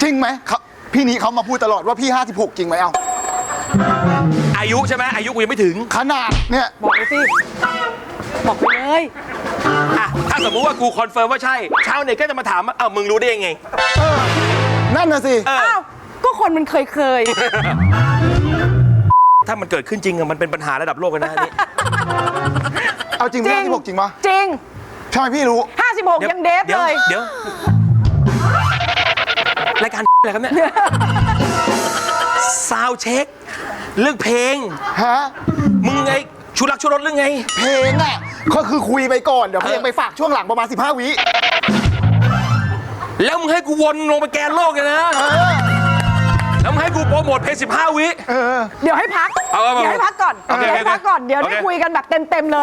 จริงไหมครับพี่นี้เขามาพูดตลอดว่าพี่56จริงไหมเอาอายุใช่ไหมอายุกูยังไม่ถึง ขนาดเนี่ย บอกไปสิบอกไปเลย อ่ะถ้าสมมุติว่ากูคอนเฟิร์มว่าใช่ชาวเน็ตก็จะมาถามว่ามึงรู้ได้ยังไง นั่นน่ะสิ อ้าว ก็คนมันเคย ถ้ามันเกิดขึ้นจริงอะมันเป็นปัญหาระดับโลกเลยนะอันนี้ เอาจริงพี่56จริงปะ จริง ทำไมพี่รู้ 56 ยังเดฟเลย เดี๋ยวรายการอะไรครับเนี่ยซาวเช็คเรื่องเพลง ฮะ มึงไงชูรักชูรสเรื่องไง เพลงอ่ะก็คือคุยไปก่อนเดี๋ยวเพลงไปฝากช่วงหลังประมาณ15 วิ แล้วมึงให้กูวนลงไปแกนโลกเลยนะแล้วมึงให้กูโปรโมทเพลง15 วิ เดี๋ยวให้พัก เอา เดี๋ยวให้พักก่อน โอเค เดี๋ยวให้พักก่อน เดี๋ยว โอ ได้ เค คุยกันแบบเต็มๆเลย